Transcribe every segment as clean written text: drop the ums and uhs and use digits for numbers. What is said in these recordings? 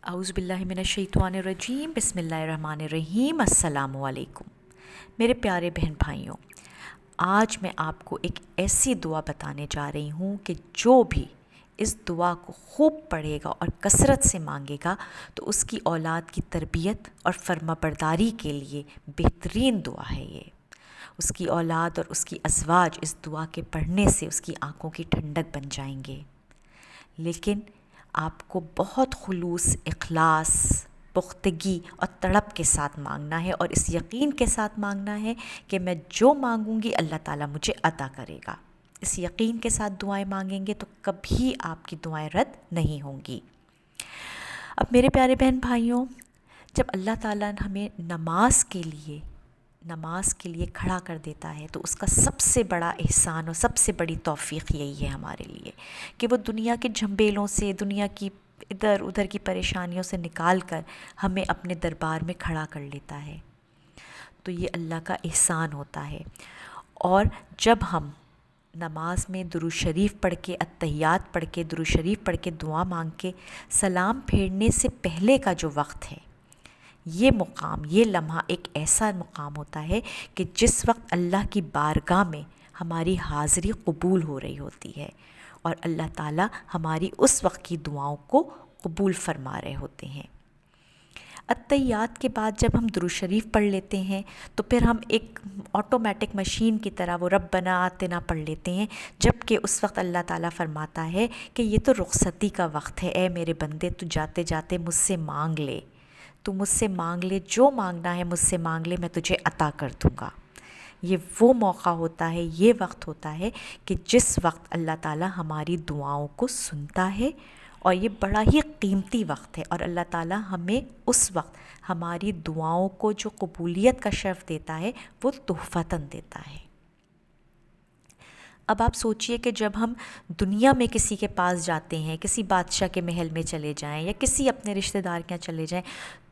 اعوذ باللہ من الشیطان الرجیم، بسم اللہ الرحمن الرحیم۔ السلام علیکم میرے پیارے بہن بھائیوں، آج میں آپ کو ایک ایسی دعا بتانے جا رہی ہوں کہ جو بھی اس دعا کو خوب پڑھے گا اور کثرت سے مانگے گا تو اس کی اولاد کی تربیت اور فرما برداری کے لیے بہترین دعا ہے یہ۔ اس کی اولاد اور اس کی ازواج اس دعا کے پڑھنے سے اس کی آنکھوں کی ٹھنڈک بن جائیں گے، لیکن آپ کو بہت خلوص، اخلاص، پختگی اور تڑپ کے ساتھ مانگنا ہے، اور اس یقین کے ساتھ مانگنا ہے کہ میں جو مانگوں گی اللہ تعالیٰ مجھے عطا کرے گا۔ اس یقین کے ساتھ دعائیں مانگیں گے تو کبھی آپ کی دعائیں رد نہیں ہوں گی۔ اب میرے پیارے بہن بھائیوں، جب اللہ تعالیٰ ہمیں نماز کے لیے کھڑا کر دیتا ہے تو اس کا سب سے بڑا احسان اور سب سے بڑی توفیق یہی ہے ہمارے لیے کہ وہ دنیا کے جھنبیلوں سے، دنیا کی ادھر ادھر کی پریشانیوں سے نکال کر ہمیں اپنے دربار میں کھڑا کر لیتا ہے۔ تو یہ اللہ کا احسان ہوتا ہے۔ اور جب ہم نماز میں درود شریف پڑھ کے، اتحیات پڑھ کے، درود شریف پڑھ کے، دعا مانگ کے سلام پھیرنے سے پہلے کا جو وقت ہے، یہ مقام، یہ لمحہ ایک ایسا مقام ہوتا ہے کہ جس وقت اللہ کی بارگاہ میں ہماری حاضری قبول ہو رہی ہوتی ہے اور اللہ تعالیٰ ہماری اس وقت کی دعاؤں کو قبول فرما رہے ہوتے ہیں۔ اتحیات کے بعد جب ہم درود شریف پڑھ لیتے ہیں تو پھر ہم ایک آٹومیٹک مشین کی طرح وہ ربنا آتنا پڑھ لیتے ہیں، جبکہ اس وقت اللہ تعالیٰ فرماتا ہے کہ یہ تو رخصتی کا وقت ہے، اے میرے بندے تو جاتے جاتے مجھ سے مانگ لے، تو مجھ سے مانگ لے، جو مانگنا ہے مجھ سے مانگ لے، میں تجھے عطا کر دوں گا۔ یہ وہ موقع ہوتا ہے، یہ وقت ہوتا ہے کہ جس وقت اللہ تعالیٰ ہماری دعاؤں کو سنتا ہے، اور یہ بڑا ہی قیمتی وقت ہے، اور اللہ تعالیٰ ہمیں اس وقت ہماری دعاؤں کو جو قبولیت کا شرف دیتا ہے وہ تحفتاً دیتا ہے۔ اب آپ سوچئے کہ جب ہم دنیا میں کسی کے پاس جاتے ہیں، کسی بادشاہ کے محل میں چلے جائیں یا کسی اپنے رشتہ دار کے یہاں چلے جائیں،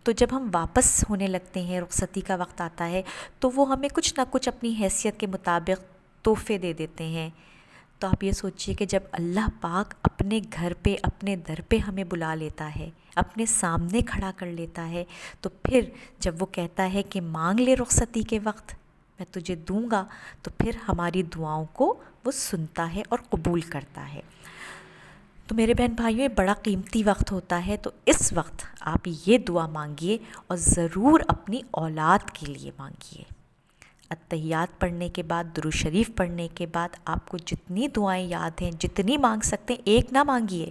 تو جب ہم واپس ہونے لگتے ہیں، رخصتی کا وقت آتا ہے، تو وہ ہمیں کچھ نہ کچھ اپنی حیثیت کے مطابق تحفے دے دیتے ہیں۔ تو آپ یہ سوچئے کہ جب اللہ پاک اپنے گھر پہ، اپنے در پہ ہمیں بلا لیتا ہے، اپنے سامنے کھڑا کر لیتا ہے، تو پھر جب وہ کہتا ہے کہ مانگ لے رخصتی کے وقت، میں تجھے دوں گا، تو پھر ہماری دعاؤں کو وہ سنتا ہے اور قبول کرتا ہے۔ تو میرے بہن بھائیوں، یہ بڑا قیمتی وقت ہوتا ہے، تو اس وقت آپ یہ دعا مانگیے اور ضرور اپنی اولاد کے لیے مانگیے۔ اتحیات پڑھنے کے بعد، درود شریف پڑھنے کے بعد آپ کو جتنی دعائیں یاد ہیں، جتنی مانگ سکتے ہیں، ایک نہ مانگیے،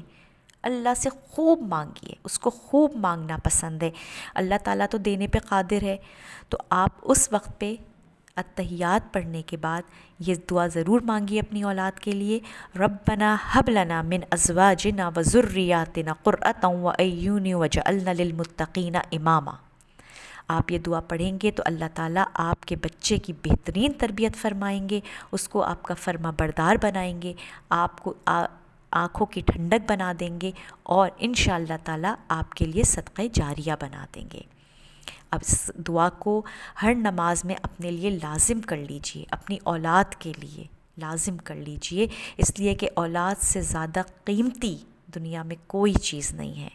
اللہ سے خوب مانگیے، اس کو خوب مانگنا پسند ہے۔ اللہ تعالیٰ تو دینے پہ قادر ہے، تو آپ اس وقت پہ اتحیات پڑھنے کے بعد یہ دعا ضرور مانگیے اپنی اولاد کے لیے، ربنا ھب لنا من ازواجنا وذریاتنا قرۃ واعین واجعلنا للمتقین اماما۔ آپ یہ دعا پڑھیں گے تو اللہ تعالیٰ آپ کے بچے کی بہترین تربیت فرمائیں گے، اس کو آپ کا فرما بردار بنائیں گے، آپ کو آنکھوں کی ٹھنڈک بنا دیں گے، اور انشاءاللہ تعالیٰ آپ کے لیے صدقہ جاریہ بنا دیں گے۔ اب اس دعا کو ہر نماز میں اپنے لیے لازم کر لیجئے، اپنی اولاد کے لیے لازم کر لیجئے، اس لیے کہ اولاد سے زیادہ قیمتی دنیا میں کوئی چیز نہیں ہے۔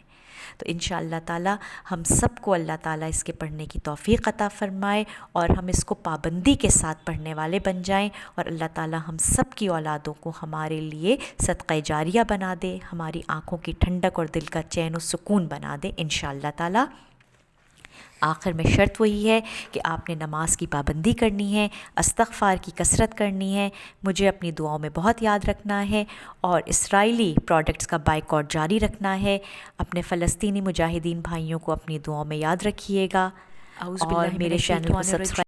تو انشاءاللہ تعالیٰ ہم سب کو اللہ تعالیٰ اس کے پڑھنے کی توفیق عطا فرمائے، اور ہم اس کو پابندی کے ساتھ پڑھنے والے بن جائیں، اور اللہ تعالیٰ ہم سب کی اولادوں کو ہمارے لیے صدقہ جاریہ بنا دے، ہماری آنکھوں کی ٹھنڈک اور دل کا چین و سکون بنا دے انشاءاللہ تعالیٰ۔ آخر میں شرط وہی ہے کہ آپ نے نماز کی پابندی کرنی ہے، استغفار کی کثرت کرنی ہے، مجھے اپنی دعاؤں میں بہت یاد رکھنا ہے، اور اسرائیلی پروڈکٹس کا بائیکاٹ جاری رکھنا ہے۔ اپنے فلسطینی مجاہدین بھائیوں کو اپنی دعاؤں میں یاد رکھیے گا، اور میرے چینل کو سبسکرائب